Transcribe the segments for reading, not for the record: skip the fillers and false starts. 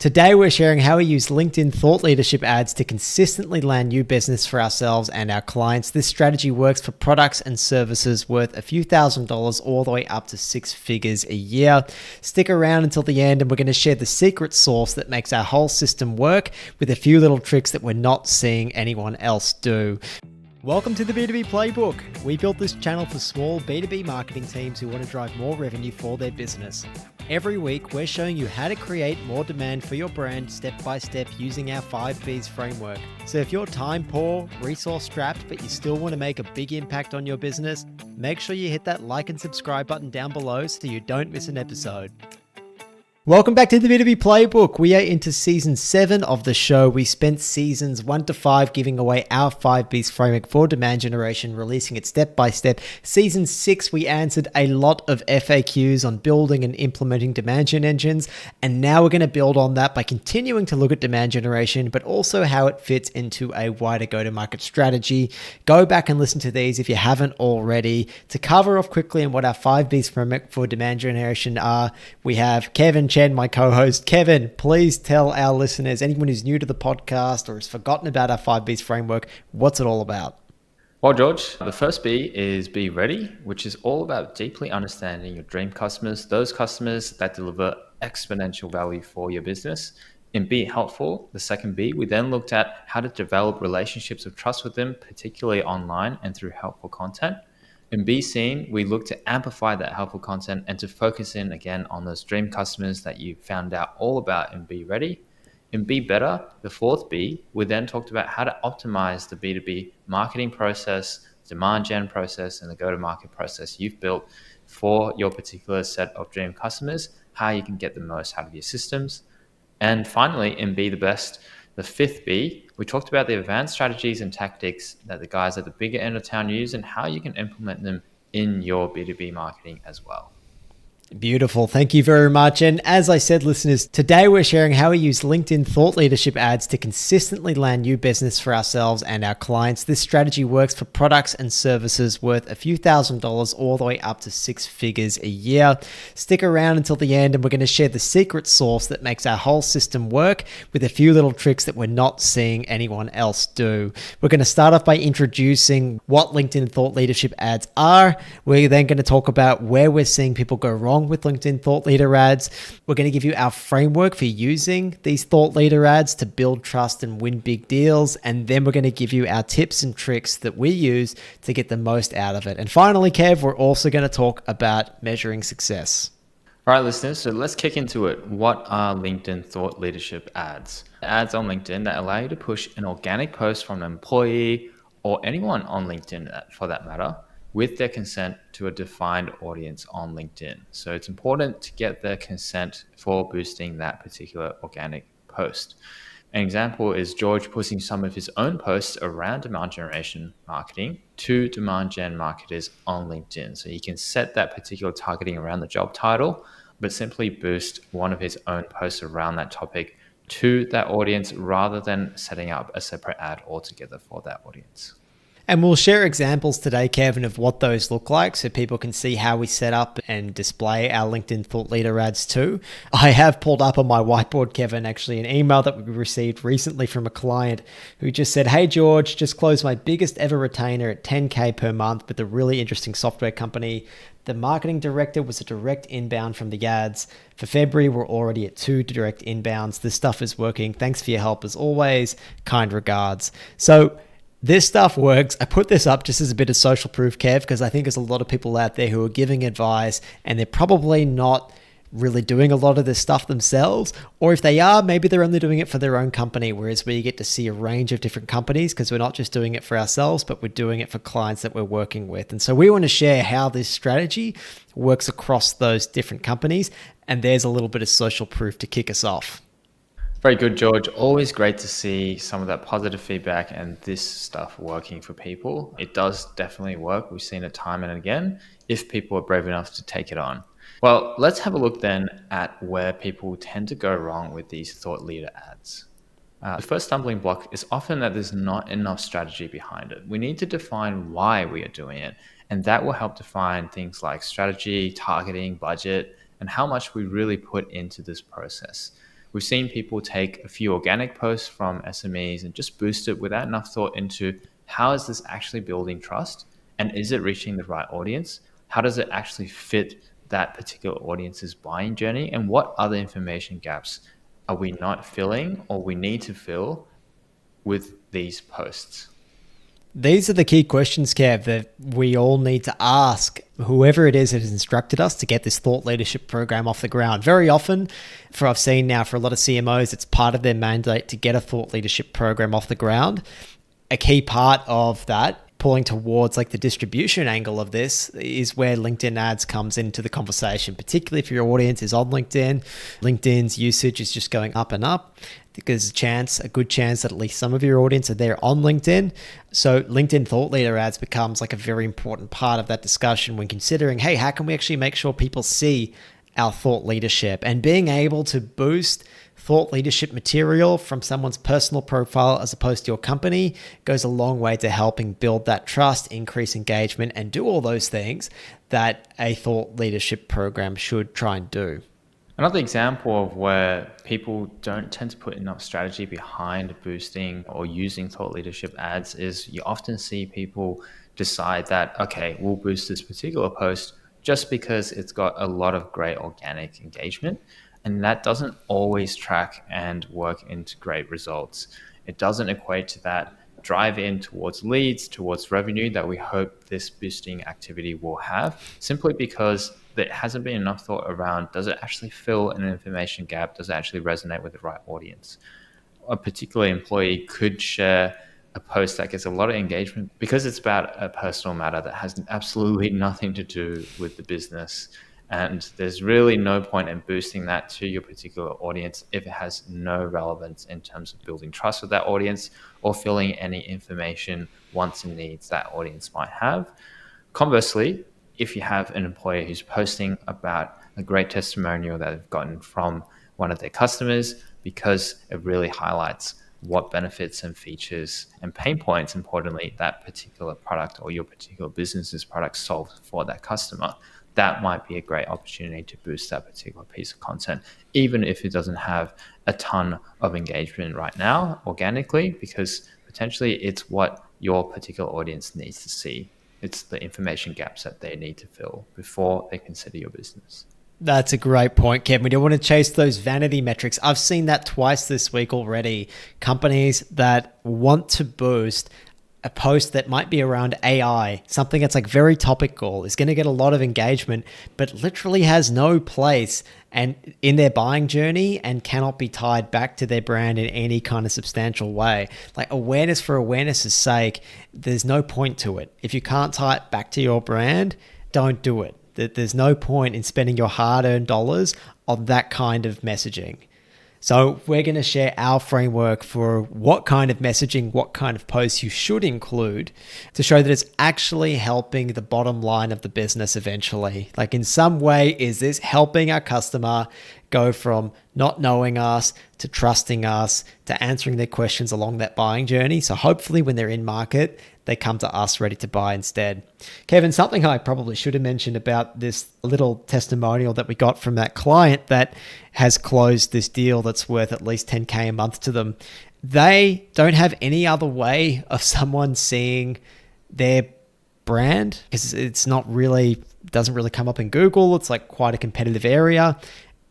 Today, we're sharing how we use LinkedIn thought leadership ads to consistently land new business for ourselves and our clients. This strategy works for products and services worth a few $1,000s all the way up to six figures a year. Stick around until the end and we're going to share the secret sauce that makes our whole system work with a few little tricks that we're not seeing anyone else do. Welcome to the B2B Playbook. We built this channel for small B2B marketing teams who want to drive more revenue for their business. Every week, we're showing you how to create more demand for your brand step by step using our 5Bs framework. So if you're time poor, resource strapped, but you still want to make a big impact on your business, make sure you hit that like and subscribe button down below so you don't miss an episode. Welcome back to the B2B Playbook. We are into season 7 of the show. We spent seasons 1 to 5 giving away our 5Bs framework for demand generation, releasing it step by step. Season 6, we answered a lot of FAQs on building and implementing demand gen engines. And now we're going to build on that by continuing to look at demand generation, but also how it fits into a wider go-to-market strategy. Go back and listen to these if you haven't already. To cover off quickly on what our 5Bs framework for demand generation are, we have Kevin Chen, my co-host. Kevin, please tell our listeners, anyone who's new to the podcast or has forgotten about our 5Bs framework, what's it all about? Well, George, the first B is be ready, which is all about deeply understanding your dream customers, those customers that deliver exponential value for your business. In be helpful, the second B, we then looked at how to develop relationships of trust with them, particularly online and through helpful content. In Be Seen, we look to amplify that helpful content and to focus in again on those dream customers that you found out all about in Be Ready. In Be Better, the fourth B, we then talked about how to optimize the B2B marketing process, demand gen process, and the go-to-market process you've built for your particular set of dream customers, how you can get the most out of your systems. And finally, in Be the Best, the fifth B, we talked about the advanced strategies and tactics that the guys at the bigger end of town use and how you can implement them in your B2B marketing as well. Beautiful. Thank you very much. And as I said, listeners, today we're sharing how we use LinkedIn thought leadership ads to consistently land new business for ourselves and our clients. This strategy works for products and services worth a few $1,000s all the way up to six figures a year. Stick around until the end and we're going to share the secret sauce that makes our whole system work with a few little tricks that we're not seeing anyone else do. We're going to start off by introducing what LinkedIn thought leadership ads are. We're then going to talk about where we're seeing people go wrong with LinkedIn thought leader ads. We're going to give you our framework for using these thought leader ads to build trust and win big deals. And then we're going to give you our tips and tricks that we use to get the most out of it. And finally, Kev, we're also going to talk about measuring success. All right, listeners, so let's kick into it. What are LinkedIn thought leadership ads? Ads on LinkedIn that allow you to push an organic post from an employee or anyone on LinkedIn for that matter, with their consent to a defined audience on LinkedIn. So it's important to get their consent for boosting that particular organic post. An example is George posting some of his own posts around demand generation marketing to demand gen marketers on LinkedIn. So he can set that particular targeting around the job title, but simply boost one of his own posts around that topic to that audience rather than setting up a separate ad altogether for that audience. And we'll share examples today, Kevin, of what those look like so people can see how we set up and display our LinkedIn thought leader ads too. I have pulled up on my whiteboard, Kevin, actually an email that we received recently from a client who just said, "Hey, George, just closed my biggest ever retainer at 10K per month with a really interesting software company. The marketing director was a direct inbound from the ads. For February, we're already at 2 direct inbounds. This stuff is working. Thanks for your help as always. Kind regards." So this stuff works. I put this up just as a bit of social proof, Kev, because I think there's a lot of people out there who are giving advice and they're probably not really doing a lot of this stuff themselves. Or if they are, maybe they're only doing it for their own company, whereas we get to see a range of different companies because we're not just doing it for ourselves, but we're doing it for clients that we're working with. And so we want to share how this strategy works across those different companies. And there's a little bit of social proof to kick us off. Very good, George. Always great to see some of that positive feedback and this stuff working for people. It does definitely work. We've seen it time and again if people are brave enough to take it on. Well, let's have a look then at where people tend to go wrong with these thought leader ads. The first stumbling block is often that there's not enough strategy behind it. We need to define why we are doing it, and that will help define things like strategy, targeting, budget, and how much we really put into this process. We've seen people take a few organic posts from SMEs and just boost it without enough thought into how is this actually building trust, and is it reaching the right audience? How does it actually fit that particular audience's buying journey? And what other information gaps are we not filling or we need to fill with these posts? These are the key questions, Kev, that we all need to ask whoever it is that has instructed us to get this thought leadership program off the ground. Very often, I've seen now for a lot of CMOs, it's part of their mandate to get a thought leadership program off the ground. A key part of that, pulling towards like the distribution angle of this, is where LinkedIn ads comes into the conversation, particularly if your audience is on LinkedIn. LinkedIn's usage is just going up and up. There's a good chance that at least some of your audience are there on LinkedIn. So LinkedIn thought leader ads becomes like a very important part of that discussion when considering, hey, how can we actually make sure people see our thought leadership? And being able to boost thought leadership material from someone's personal profile as opposed to your company goes a long way to helping build that trust, increase engagement, and do all those things that a thought leadership program should try and do. Another example of where people don't tend to put enough strategy behind boosting or using thought leadership ads is you often see people decide that, okay, we'll boost this particular post just because it's got a lot of great organic engagement. And that doesn't always track and work into great results. It doesn't equate to that drive in towards leads, towards revenue that we hope this boosting activity will have, simply because there hasn't been enough thought around, does it actually fill an information gap? Does it actually resonate with the right audience? A particular employee could share a post that gets a lot of engagement because it's about a personal matter that has absolutely nothing to do with the business. And there's really no point in boosting that to your particular audience if it has no relevance in terms of building trust with that audience or filling any information, wants and needs that audience might have. Conversely, if you have an employer who's posting about a great testimonial that they've gotten from one of their customers because it really highlights what benefits and features and pain points, importantly, that particular product or your particular business's product solves for that customer, that might be a great opportunity to boost that particular piece of content, even if it doesn't have a ton of engagement right now organically, because potentially it's what your particular audience needs to see. It's the information gaps that they need to fill before they consider your business. That's a great point, Kevin. We don't want to chase those vanity metrics. I've seen that twice this week already. Companies that want to boost a post that might be around AI, something that's like very topical, is going to get a lot of engagement, but literally has no place and in their buying journey and cannot be tied back to their brand in any kind of substantial way. Like awareness for awareness' sake, there's no point to it. If you can't tie it back to your brand, don't do it. There's no point in spending your hard-earned dollars on that kind of messaging. So we're going to share our framework for what kind of messaging, what kind of posts you should include to show that it's actually helping the bottom line of the business eventually. Like in some way, is this helping our customer go from not knowing us to trusting us to answering their questions along that buying journey? So hopefully when they're in market, they come to us ready to buy instead. Kevin, something I probably should have mentioned about this little testimonial that we got from that client that has closed this deal that's worth at least 10K a month to them. They don't have any other way of someone seeing their brand because it's not really, doesn't really come up in Google. It's like quite a competitive area.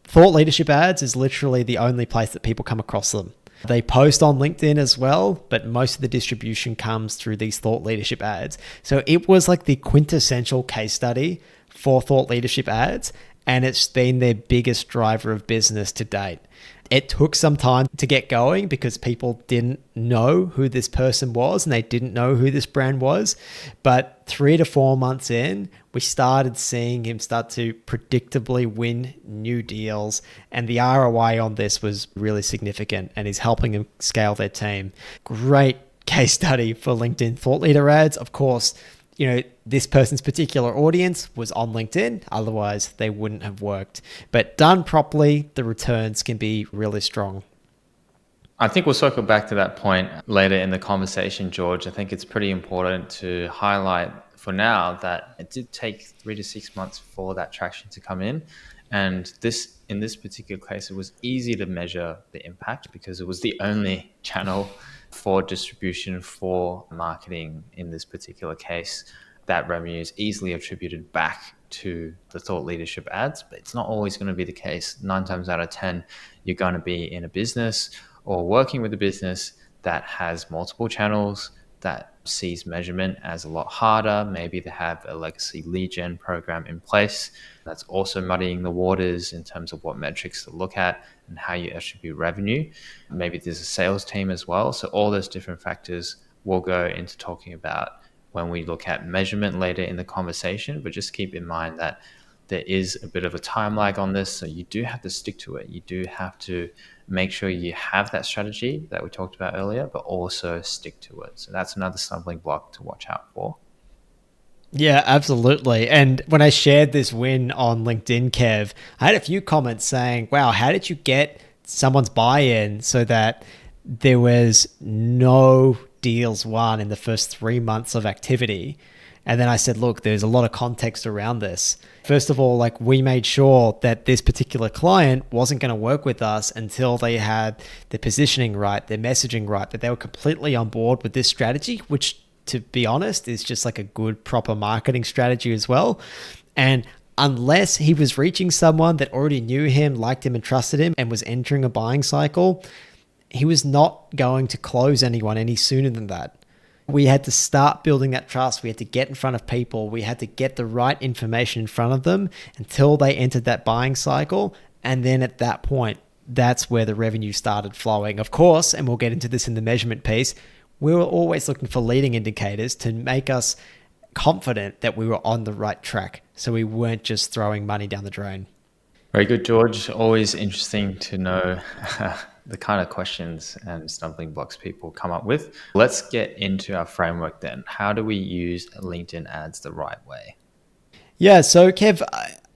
Thought leadership ads is literally the only place that people come across them. They post on LinkedIn as well, but most of the distribution comes through these thought leadership ads. So it was like the quintessential case study for thought leadership ads, and it's been their biggest driver of business to date. It took some time to get going because people didn't know who this person was and they didn't know who this brand was. But 3 to 4 months in, we started seeing him start to predictably win new deals. And the ROI on this was really significant and is helping them scale their team. Great case study for LinkedIn thought leader ads. Of course, you know, this person's particular audience was on LinkedIn. Otherwise, they wouldn't have worked. But done properly, the returns can be really strong. I think we'll circle back to that point later in the conversation, George. I think it's pretty important to highlight for now that it did take 3 to 6 months for that traction to come in. And in this particular case, it was easy to measure the impact because it was the only channel for distribution for marketing in this particular case. That revenue is easily attributed back to the thought leadership ads, but it's not always going to be the case. 9 times out of 10, you're going to be in a business or working with a business that has multiple channels, that sees measurement as a lot harder. Maybe they have a legacy lead gen program in place that's also muddying the waters in terms of what metrics to look at and how you attribute revenue. Maybe there's a sales team as well. So all those different factors we'll go into talking about when we look at measurement later in the conversation. But just keep in mind that there is a bit of a time lag on this. So you do have to stick to it. You do have to make sure you have that strategy that we talked about earlier, but also stick to it. So that's another stumbling block to watch out for. Yeah, absolutely. And when I shared this win on LinkedIn, Kev, I had a few comments saying, wow, how did you get someone's buy-in so that there was no deals won in the first 3 months of activity? And then I said, look, there's a lot of context around this. First of all, like, we made sure that this particular client wasn't going to work with us until they had their positioning right, their messaging right, that they were completely on board with this strategy, which, to be honest, is just like a good, proper marketing strategy as well. And unless he was reaching someone that already knew him, liked him, and trusted him, and was entering a buying cycle, he was not going to close anyone any sooner than that. We had to start building that trust. We had to get in front of people. We had to get the right information in front of them until they entered that buying cycle. And then at that point, that's where the revenue started flowing. Of course, and we'll get into this in the measurement piece, we were always looking for leading indicators to make us confident that we were on the right track. So we weren't just throwing money down the drain. Very good, George. Always interesting to know the kind of questions and stumbling blocks people come up with. Let's get into our framework then. How do we use LinkedIn ads the right way? Yeah, so Kev,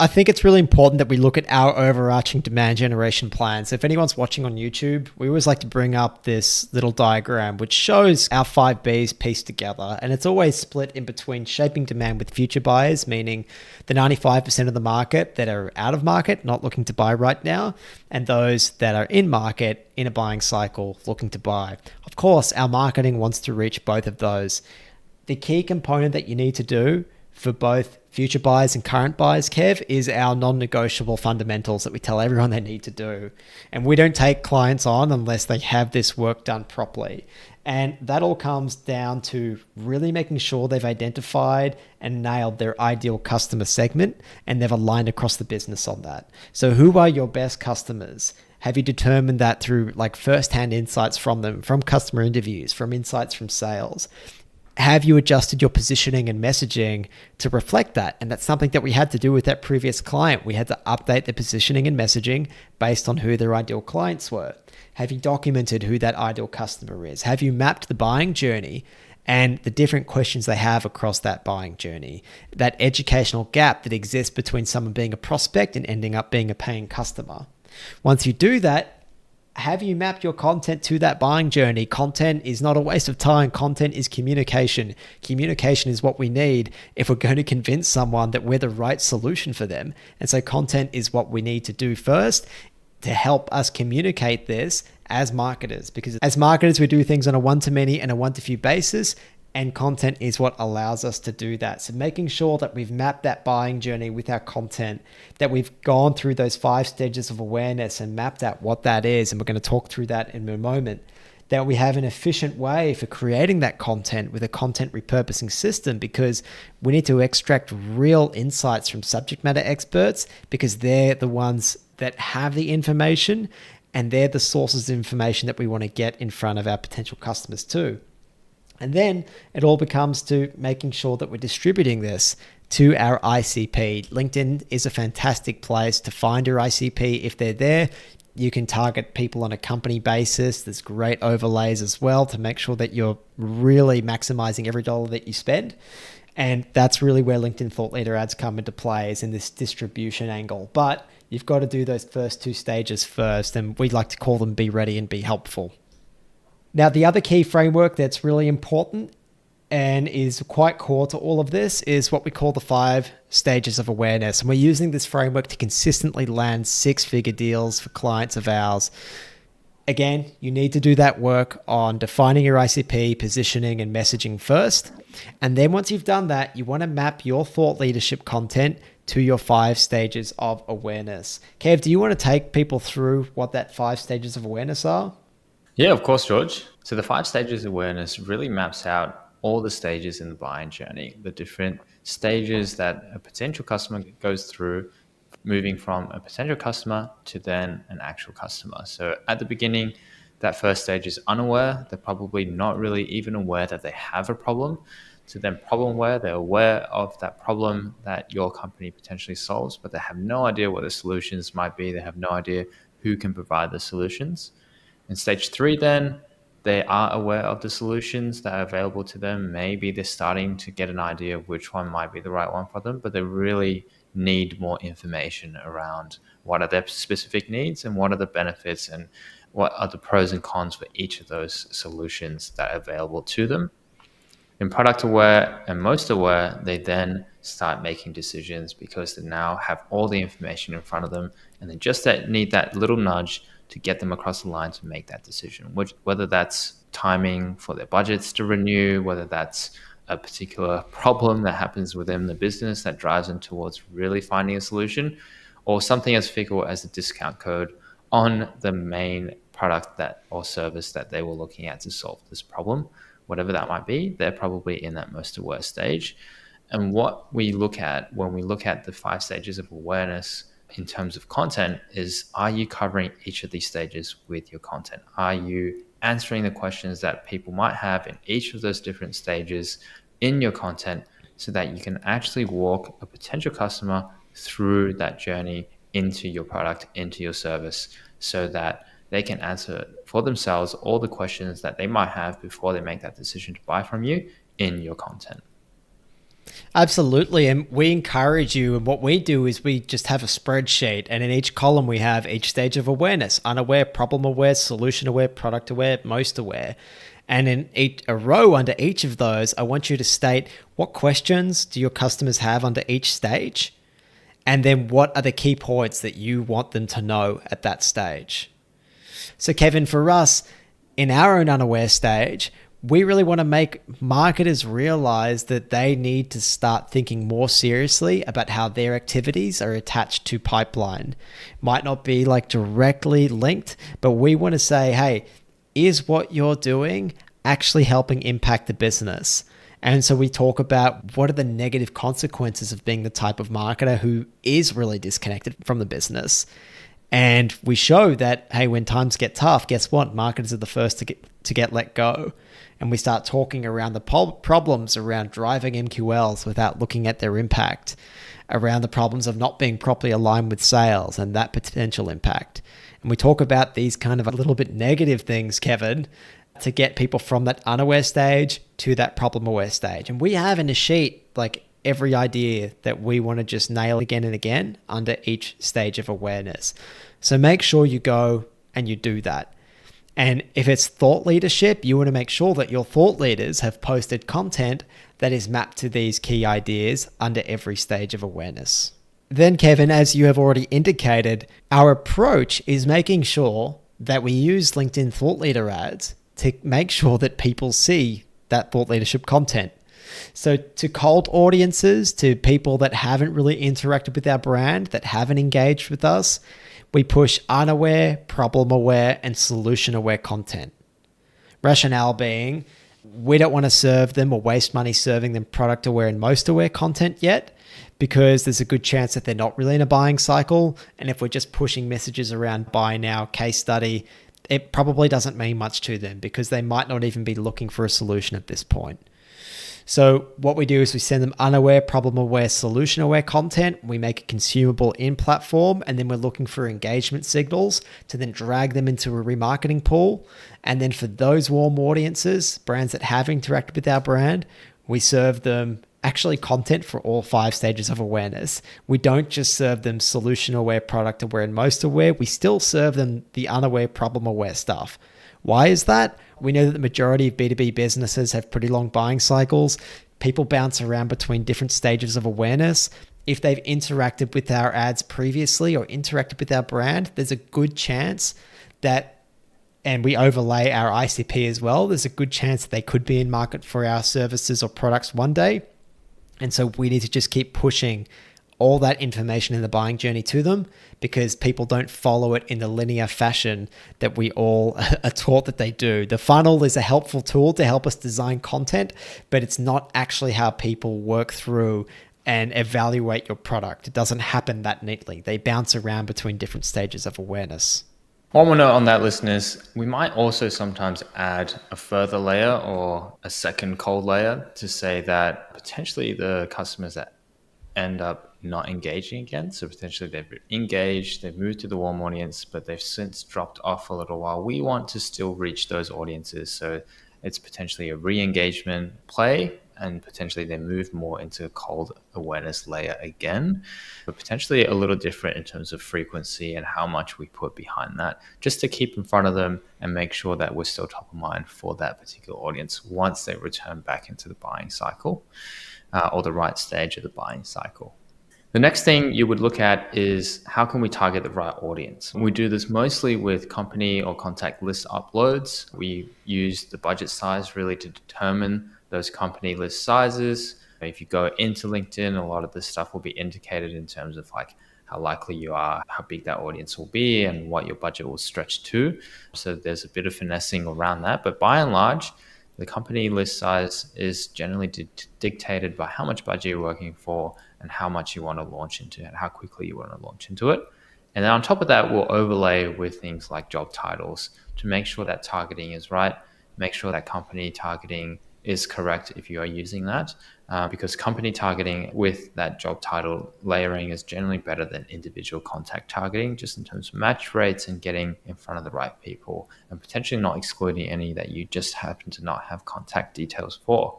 I think it's really important that we look at our overarching demand generation plans. If anyone's watching on YouTube, we always like to bring up this little diagram which shows our 5 Bs pieced together. And it's always split in between shaping demand with future buyers, meaning the 95% of the market that are out of market, not looking to buy right now, and those that are in market, in a buying cycle, looking to buy. Of course, our marketing wants to reach both of those. The key component that you need to do for both future buyers and current buyers, Kev, is our non-negotiable fundamentals that we tell everyone they need to do. And we don't take clients on unless they have this work done properly. And that all comes down to really making sure they've identified and nailed their ideal customer segment and they've aligned across the business on that. So who are your best customers? Have you determined that through like first-hand insights from them, from customer interviews, from insights from sales? Have you adjusted your positioning and messaging to reflect that? And that's something that we had to do with that previous client. We had to update the positioning and messaging based on who their ideal clients were. Have you documented who that ideal customer is? Have you mapped the buying journey and the different questions they have across that buying journey? That educational gap that exists between someone being a prospect and ending up being a paying customer. Once you do that, have you mapped your content to that buying journey? Content is not a waste of time. Content is communication. Communication is what we need if we're going to convince someone that we're the right solution for them. And so content is what we need to do first to help us communicate this as marketers. Because as marketers, we do things on a one-to-many and a one-to-few basis. And content is what allows us to do that. So making sure that we've mapped that buying journey with our content, that we've gone through those 5 stages of awareness and mapped out what that is. And we're going to talk through that in a moment. That we have an efficient way for creating that content with a content repurposing system, because we need to extract real insights from subject matter experts, because they're the ones that have the information and they're the sources of information that we want to get in front of our potential customers too. And then it all becomes to making sure that we're distributing this to our ICP. LinkedIn is a fantastic place to find your ICP. If they're there, you can target people on a company basis. There's great overlays as well to make sure that you're really maximizing every dollar that you spend. And that's really where LinkedIn Thought Leader ads come into play, is in this distribution angle. But you've got to do those first 2 stages first. And we like to call them be ready and be helpful. Now, the other key framework that's really important and is quite core to all of this is what we call the 5 stages of awareness. And we're using this framework to consistently land 6-figure deals for clients of ours. Again, you need to do that work on defining your ICP, positioning, and messaging first. And then once you've done that, you want to map your thought leadership content to your 5 stages of awareness. Kev, do you want to take people through what that 5 stages of awareness are? Yeah, of course, George. So the 5 stages of awareness really maps out all the stages in the buying journey, the different stages that a potential customer goes through, moving from a potential customer to then an actual customer. So at the beginning, that first stage is unaware. They're probably not really even aware that they have a problem. To then problem aware, they're aware of that problem that your company potentially solves, but they have no idea what the solutions might be. They have no idea who can provide the solutions. In stage 3, then, they are aware of the solutions that are available to them. Maybe they're starting to get an idea of which one might be the right one for them, but they really need more information around what are their specific needs and what are the benefits and what are the pros and cons for each of those solutions that are available to them. In product aware and most aware, they then start making decisions because they now have all the information in front of them and they just need that little nudge to get them across the line to make that decision, whether that's timing for their budgets to renew, whether that's a particular problem that happens within the business that drives them towards really finding a solution, or something as fickle as a discount code on the main product that or service that they were looking at to solve this problem. Whatever that might be, they're probably in that most aware stage. And what we look at when we look at the 5 stages of awareness in terms of content is, are you covering each of these stages with your content? Are you answering the questions that people might have in each of those different stages in your content so that you can actually walk a potential customer through that journey into your product, into your service, so that they can answer for themselves all the questions that they might have before they make that decision to buy from you in your content. Absolutely. And we encourage you. And what we do is we just have a spreadsheet. And in each column, we have each stage of awareness: unaware, problem aware, solution aware, product aware, most aware. And in a row under each of those, I want you to state what questions do your customers have under each stage? And then what are the key points that you want them to know at that stage? So Kevin, for us, in our own unaware stage, we really want to make marketers realize that they need to start thinking more seriously about how their activities are attached to pipeline. Might not be like directly linked, but we want to say, hey, is what you're doing actually helping impact the business? And so we talk about what are the negative consequences of being the type of marketer who is really disconnected from the business. And we show that, hey, when times get tough, guess what? Marketers are the first to get let go. And we start talking around the problems around driving MQLs without looking at their impact, around the problems of not being properly aligned with sales and that potential impact. And we talk about these kind of a little bit negative things, Kevin, to get people from that unaware stage to that problem aware stage. And we have in a sheet like every idea that we want to just nail again and again under each stage of awareness. So make sure you go and you do that. And if it's thought leadership, you want to make sure that your thought leaders have posted content that is mapped to these key ideas under every stage of awareness. Then, Kevin, as you have already indicated, our approach is making sure that we use LinkedIn thought leader ads to make sure that people see that thought leadership content. So to cold audiences, to people that haven't really interacted with our brand, that haven't engaged with us, we push unaware, problem aware, and solution aware content. Rationale being, we don't want to serve them or waste money serving them product aware and most aware content yet, because there's a good chance that they're not really in a buying cycle. And if we're just pushing messages around buy now, case study, it probably doesn't mean much to them because they might not even be looking for a solution at this point. So what we do is we send them unaware, problem aware, solution aware content. We make it consumable in platform, and then we're looking for engagement signals to then drag them into a remarketing pool. And then for those warm audiences, brands that have interacted with our brand, we serve them actually content for all 5 stages of awareness. We don't just serve them solution aware, product aware, and most aware. We still serve them the unaware, problem aware stuff. Why is that? We know that the majority of B2B businesses have pretty long buying cycles. People bounce around between different stages of awareness. If they've interacted with our ads previously or interacted with our brand, there's a good chance that, and we overlay our ICP as well, there's a good chance that they could be in market for our services or products one day. And so we need to just keep pushing all that information in the buying journey to them, because people don't follow it in the linear fashion that we all are taught that they do. The funnel is a helpful tool to help us design content, but it's not actually how people work through and evaluate your product. It doesn't happen that neatly. They bounce around between different stages of awareness. One more note on that, listeners, we might also sometimes add a further layer or a second cold layer to say that potentially the customers that end up not engaging again, so potentially they've engaged, they've moved to the warm audience, but they've since dropped off for a little while. We want to still reach those audiences. So it's potentially a re-engagement play, and potentially they move more into a cold awareness layer again, but potentially a little different in terms of frequency and how much we put behind that, just to keep in front of them and make sure that we're still top of mind for that particular audience once they return back into the buying cycle, or the right stage of the buying cycle. The next thing you would look at is how can we target the right audience? We do this mostly with company or contact list uploads. We use the budget size really to determine those company list sizes. If you go into LinkedIn, a lot of this stuff will be indicated in terms of like how likely you are, how big that audience will be, and what your budget will stretch to. So there's a bit of finessing around that. But by and large, the company list size is generally dictated by how much budget you're working for and how much you want to launch into and how quickly you want to launch into it. And then on top of that, we'll overlay with things like job titles to make sure that targeting is right, make sure that company targeting is correct if you are using that, because company targeting with that job title layering is generally better than individual contact targeting, just in terms of match rates and getting in front of the right people and potentially not excluding any that you just happen to not have contact details for.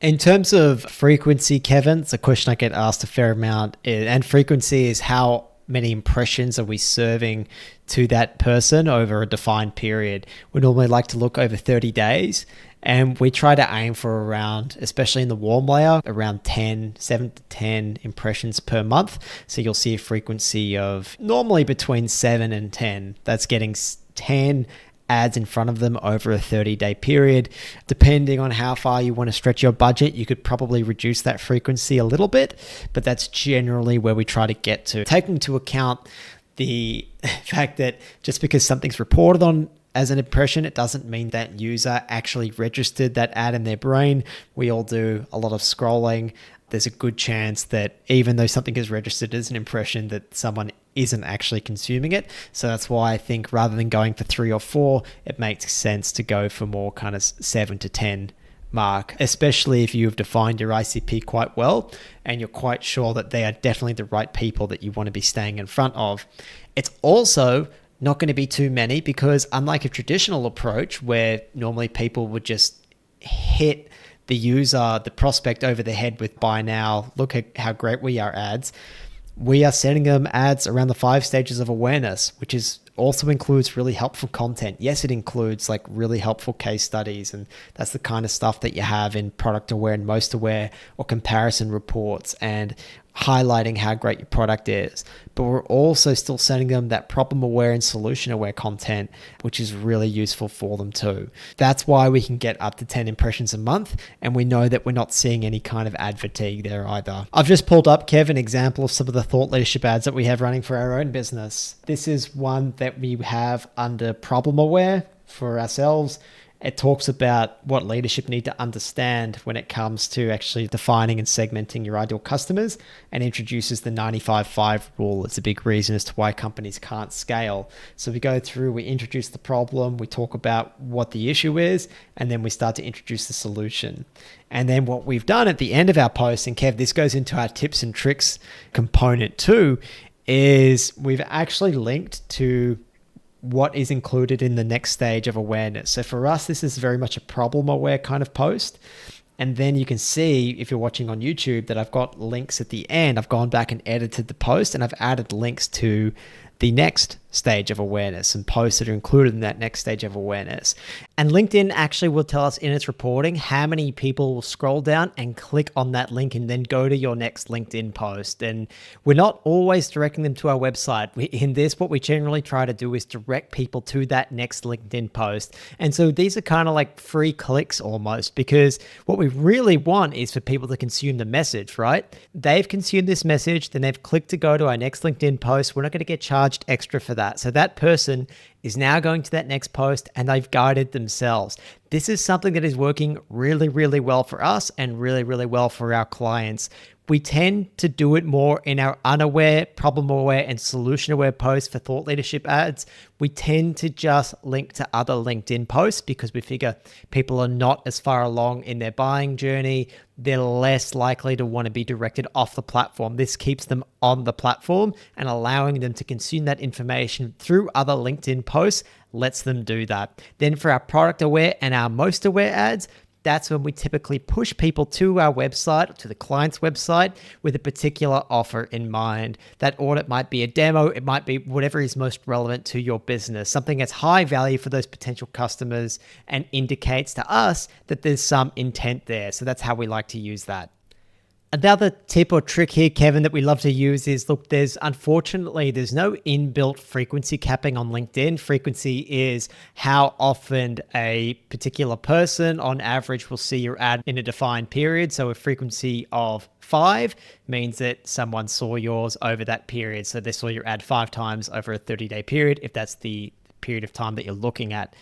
In terms of frequency, Kevin, it's a question I get asked a fair amount, and frequency is how many impressions are we serving to that person over a defined period. We normally like to look over 30 days, and we try to aim for around, especially in the warm layer, around 7 to 10 impressions per month. So you'll see a frequency of normally between 7 and 10. That's getting 10 ads in front of them over a 30-day period. Depending on how far you want to stretch your budget, you could probably reduce that frequency a little bit, but that's generally where we try to get to. Taking into account the fact that just because something's reported on as an impression, it doesn't mean that user actually registered that ad in their brain. We all do a lot of scrolling. There's a good chance that even though something is registered as an impression, that someone isn't actually consuming it. So that's why I think rather than going for 3 or 4, it makes sense to go for more kind of 7 to 10 mark, especially if you've defined your ICP quite well and you're quite sure that they are definitely the right people that you want to be staying in front of. It's also not going to be too many, because unlike a traditional approach where normally people would just hit the user, the prospect over the head with buy now, look at how great we are ads, we are sending them ads around the 5 stages of awareness, which is also includes really helpful content. Yes, it includes like really helpful case studies, and that's the kind of stuff that you have in product aware and most aware, or comparison reports, and highlighting how great your product is. But we're also still sending them that problem aware and solution aware content, which is really useful for them too. That's why we can get up to 10 impressions a month, and we know that we're not seeing any kind of ad fatigue there either. I've just pulled up, Kev, an example of some of the thought leadership ads that we have running for our own business. This is one that we have under problem aware for ourselves. It talks about what leadership need to understand when it comes to actually defining and segmenting your ideal customers, and introduces the 95-5 rule. It's a big reason as to why companies can't scale. So we go through, we introduce the problem, we talk about what the issue is, and then we start to introduce the solution. And then what we've done at the end of our post, and Kev, this goes into our tips and tricks component too, is we've actually linked to what is included in the next stage of awareness. So for us, this is very much a problem aware kind of post. And then you can see, if you're watching on YouTube, that I've got links at the end. I've gone back and edited the post, and I've added links to the next stage of awareness and posts that are included in that next stage of awareness. And LinkedIn actually will tell us in its reporting how many people will scroll down and click on that link and then go to your next LinkedIn post. And we're not always directing them to our website. In this, what we generally try to do is direct people to that next LinkedIn post. And so these are kind of like free clicks almost, because what we really want is for people to consume the message, right? They've consumed this message, then they've clicked to go to our next LinkedIn post. We're not going to get charged extra for that. So that person is now going to that next post and they've guided themselves. This is something that is working really, really well for us and really, really well for our clients. We tend to do it more in our unaware, problem-aware, and solution-aware posts for thought leadership ads. We tend to just link to other LinkedIn posts because we figure people are not as far along in their buying journey. They're less likely to want to be directed off the platform. This keeps them on the platform, and allowing them to consume that information through other LinkedIn posts lets them do that. Then for our product-aware and our most-aware ads, that's when we typically push people to our website, to the client's website, with a particular offer in mind. That audit might be a demo, it might be whatever is most relevant to your business, something that's high value for those potential customers and indicates to us that there's some intent there. So that's how we like to use that. Another tip or trick here, Kevin, that we love to use is, look, there's no inbuilt frequency capping on LinkedIn. Frequency is how often a particular person on average will see your ad in a defined period. So a frequency of 5 means that someone saw yours over that period. So they saw your ad 5 times over a 30-day period, if that's the period of time that you're looking at.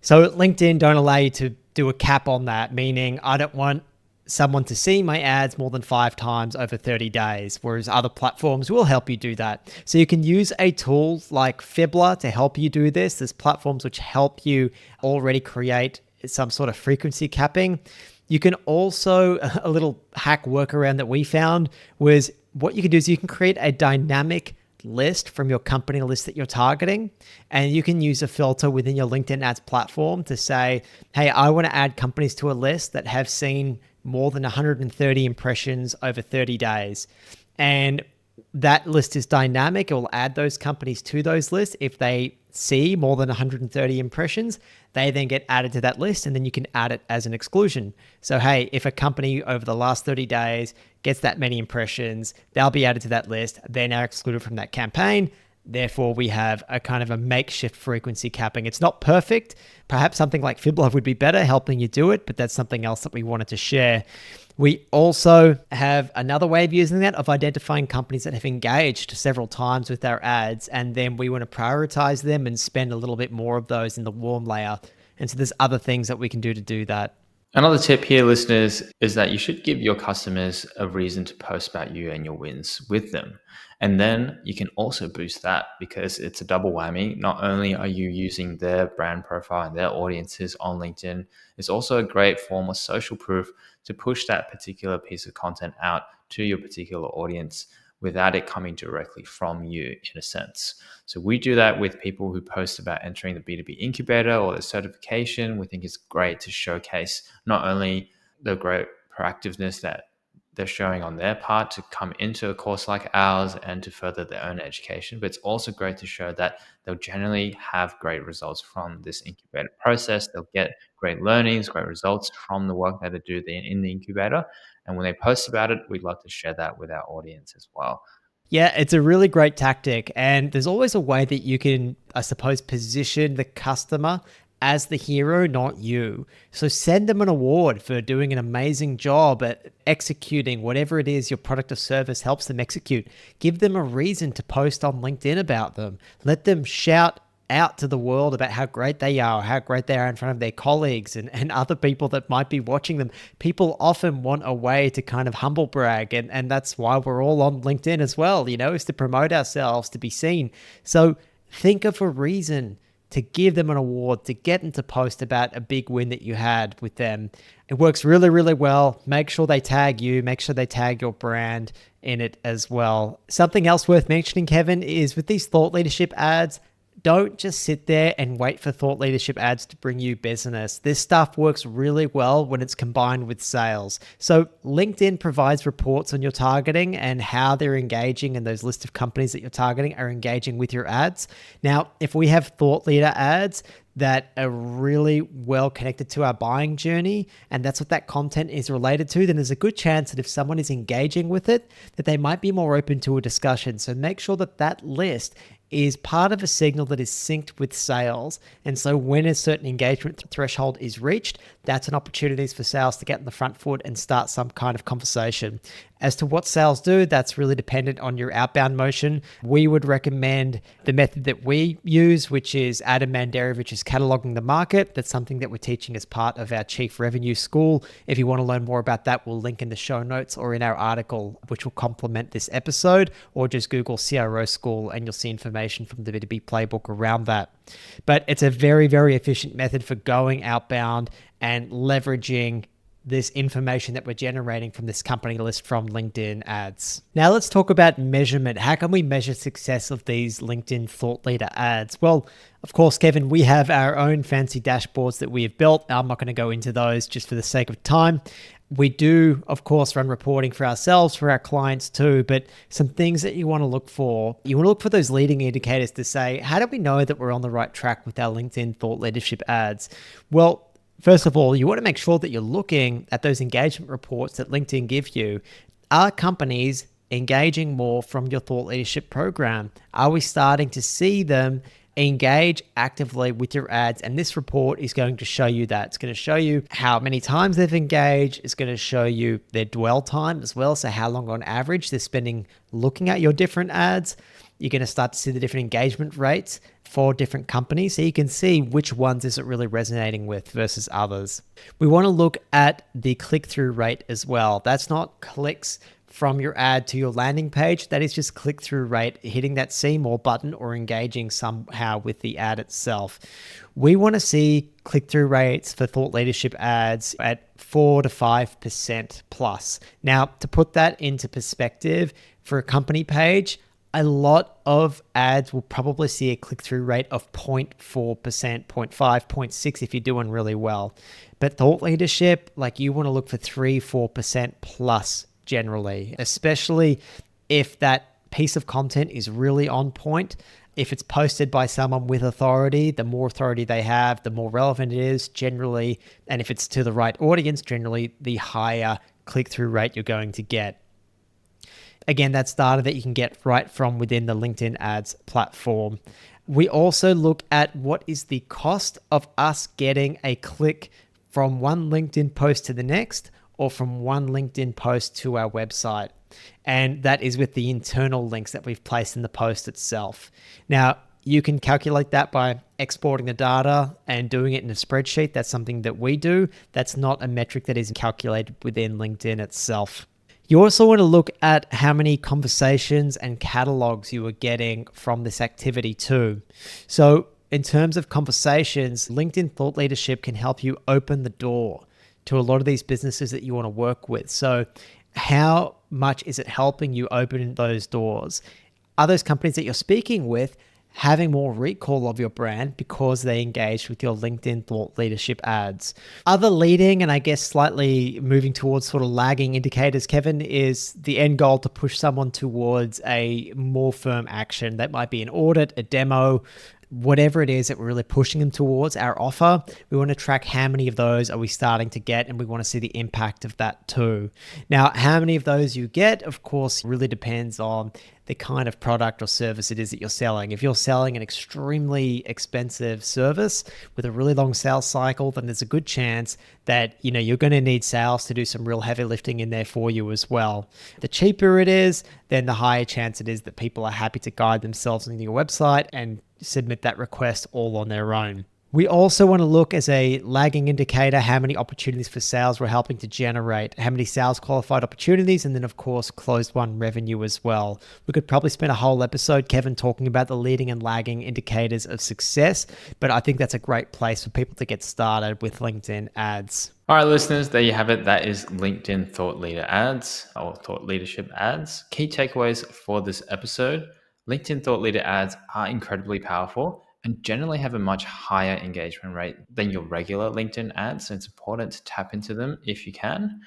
So LinkedIn don't allow you to do a cap on that, meaning I don't want someone to see my ads more than 5 times over 30 days, whereas other platforms will help you do that. So you can use a tool like Fibbler to help you do this. There's platforms which help you already create some sort of frequency capping. You can also, a little hack workaround that we found was, what you can do is you can create a dynamic list from your company list that you're targeting, and you can use a filter within your LinkedIn ads platform to say, hey, I want to add companies to a list that have seen more than 130 impressions over 30 days. And that list is dynamic. It will add those companies to those lists. If they see more than 130 impressions, they then get added to that list, and then you can add it as an exclusion. So, hey, if a company over the last 30 days gets that many impressions, they'll be added to that list. They're now excluded from that campaign. Therefore, we have a kind of a makeshift frequency capping. It's not perfect. Perhaps something like Fibbler would be better, helping you do it, but that's something else that we wanted to share. We also have another way of using that, of identifying companies that have engaged several times with our ads, and then we want to prioritize them and spend a little bit more of those in the warm layer. And so there's other things that we can do to do that. Another tip here, listeners, is that you should give your customers a reason to post about you and your wins with them. And then you can also boost that, because it's a double whammy. Not only are you using their brand profile and their audiences on LinkedIn, it's also a great form of social proof to push that particular piece of content out to your particular audience without it coming directly from you, in a sense. So we do that with people who post about entering the B2B incubator or the certification. We think it's great to showcase not only the great proactiveness that they're showing on their part to come into a course like ours and to further their own education, but it's also great to show that they'll generally have great results from this incubator process. They'll get great learnings, great results from the work that they do in the incubator. And when they post about it, we'd love to share that with our audience as well. Yeah, it's a really great tactic. And there's always a way that you can, I suppose, position the customer as the hero, not you. So send them an award for doing an amazing job at executing whatever it is your product or service helps them execute. Give them a reason to post on LinkedIn about them. Let them shout out to the world about how great they are, how great they are in front of their colleagues and other people that might be watching them. People often want a way to kind of humble brag, and that's why we're all on LinkedIn as well, is to promote ourselves, to be seen. So think of a reason to give them an award, to get them to post about a big win that you had with them. It works really, really well. Make sure they tag you, make sure they tag your brand in it as well. Something else worth mentioning, Kevin, is with these thought leadership ads, don't just sit there and wait for thought leadership ads to bring you business. This stuff works really well when it's combined with sales. So LinkedIn provides reports on your targeting and how they're engaging, and those list of companies that you're targeting are engaging with your ads. Now, if we have thought leader ads that are really well connected to our buying journey, and that's what that content is related to, then there's a good chance that if someone is engaging with it, that they might be more open to a discussion. So make sure that that list is part of a signal that is synced with sales. And so when a certain engagement threshold is reached, that's an opportunity for sales to get in the front foot and start some kind of conversation. As to what sales do, that's really dependent on your outbound motion. We would recommend the method that we use, which is Adam Mandarevich's cataloging the market. That's something that we're teaching as part of our Chief Revenue School. If you want to learn more about that, we'll link in the show notes or in our article, which will complement this episode, or just Google CRO School and you'll see information from the B2B playbook around that. But it's a very, very efficient method for going outbound and leveraging this information that we're generating from this company list from LinkedIn ads. Now let's talk about measurement. How can we measure success of these LinkedIn thought leader ads? Well, of course, Kevin, we have our own fancy dashboards that we have built. I'm not going to go into those just for the sake of time. We do, of course, run reporting for ourselves, for our clients too, but some things that you want to look for. You want to look for those leading indicators to say, how do we know that we're on the right track with our LinkedIn thought leadership ads? Well, first of all, you want to make sure that you're looking at those engagement reports that LinkedIn give you. Are companies engaging more from your thought leadership program? Are we starting to see them engage actively with your ads? And this report is going to show you that. It's going to show you how many times they've engaged. It's going to show you their dwell time as well. So how long on average they're spending looking at your different ads. You're going to start to see the different engagement rates for different companies, so you can see which ones is it really resonating with versus others. We want to look at the click-through rate as well. That's not clicks from your ad to your landing page. That is just click-through rate, hitting that see more button or engaging somehow with the ad itself. We want to see click-through rates for thought leadership ads at 4 to 5% plus. Now, to put that into perspective, for a company page, a lot of ads will probably see a click-through rate of 0.4%, 0.5, 0.6 if you're doing really well. But thought leadership, like you want to look for 3, 4% plus generally, especially if that piece of content is really on point. If it's posted by someone with authority, the more authority they have, the more relevant it is generally. And if it's to the right audience, generally, the higher click-through rate you're going to get. Again, that's data that you can get right from within the LinkedIn ads platform. We also look at what is the cost of us getting a click from one LinkedIn post to the next, or from one LinkedIn post to our website. And that is with the internal links that we've placed in the post itself. Now, you can calculate that by exporting the data and doing it in a spreadsheet. That's something that we do. That's not a metric that is calculated within LinkedIn itself. You also want to look at how many conversations and catalogs you are getting from this activity too. So in terms of conversations, LinkedIn Thought Leadership can help you open the door to a lot of these businesses that you want to work with. So how much is it helping you open those doors? Are those companies that you're speaking with having more recall of your brand because they engaged with your LinkedIn thought leadership ads? Other leading and I guess slightly moving towards sort of lagging indicators, Kevin, is the end goal to push someone towards a more firm action. That might be an audit, a demo, whatever it is that we're really pushing them towards our offer. We want to track how many of those are we starting to get, and we want to see the impact of that too. Now, how many of those you get, of course, really depends on the kind of product or service it is that you're selling. If you're selling an extremely expensive service with a really long sales cycle, then there's a good chance that you're going to need sales to do some real heavy lifting in there for you as well. The cheaper it is, then the higher chance it is that people are happy to guide themselves into your website and submit that request all on their own. We also want to look as a lagging indicator how many opportunities for sales we're helping to generate, how many sales qualified opportunities, and then of course closed won revenue as well. We could probably spend a whole episode, Kevin, talking about the leading and lagging indicators of success, but I think that's a great place for people to get started with LinkedIn ads. All right, listeners, there you have it. That is LinkedIn Thought Leader ads or Thought Leadership ads. Key takeaways for this episode: LinkedIn Thought Leader ads are incredibly powerful and generally have a much higher engagement rate than your regular LinkedIn ads. So it's important to tap into them if you can.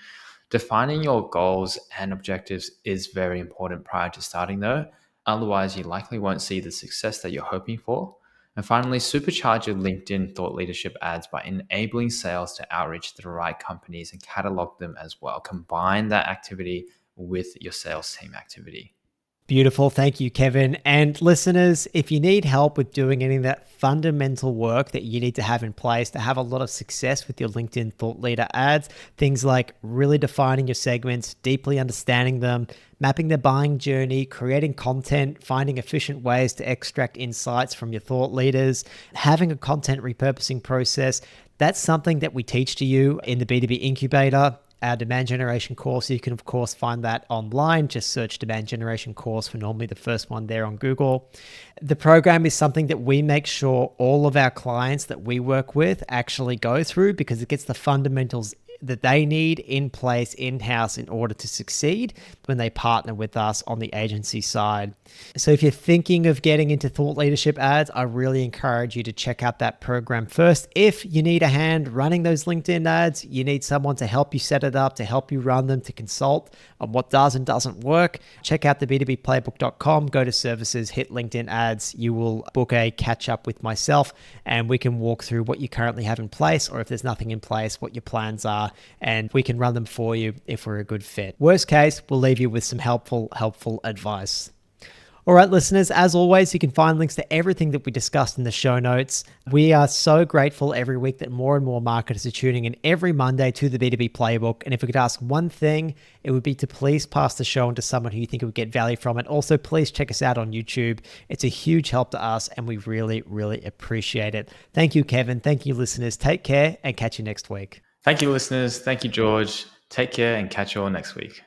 Defining your goals and objectives is very important prior to starting, though. Otherwise, you likely won't see the success that you're hoping for. And finally, supercharge your LinkedIn thought leadership ads by enabling sales to outreach to the right companies and catalog them as well. Combine that activity with your sales team activity. Beautiful. Thank you, Kevin. And listeners, if you need help with doing any of that fundamental work that you need to have in place to have a lot of success with your LinkedIn thought leader ads, things like really defining your segments, deeply understanding them, mapping their buying journey, creating content, finding efficient ways to extract insights from your thought leaders, having a content repurposing process, that's something that we teach to you in the B2B Incubator, our demand generation course. You can, of course, find that online. Just search demand generation course. We're normally the first one there on Google. The program is something that we make sure all of our clients that we work with actually go through because it gets the fundamentals that they need in place in-house in order to succeed when they partner with us on the agency side. So if you're thinking of getting into thought leadership ads, I really encourage you to check out that program first. If you need a hand running those LinkedIn ads, you need someone to help you set it up, to help you run them, to consult on what does and doesn't work, check out the b2bplaybook.com, go to services, hit LinkedIn ads. You will book a catch up with myself and we can walk through what you currently have in place, or if there's nothing in place, what your plans are, and we can run them for you if we're a good fit. Worst case, we'll leave you with some helpful advice. All right, listeners, as always, you can find links to everything that we discussed in the show notes. We are so grateful every week that more and more marketers are tuning in every Monday to the B2B Playbook. And if we could ask one thing, it would be to please pass the show on to someone who you think would get value from it. Also, please check us out on YouTube. It's a huge help to us, and we really, really appreciate it. Thank you, Kevin. Thank you, listeners. Take care and catch you next week. Thank you, listeners. Thank you, George. Take care and catch you all next week.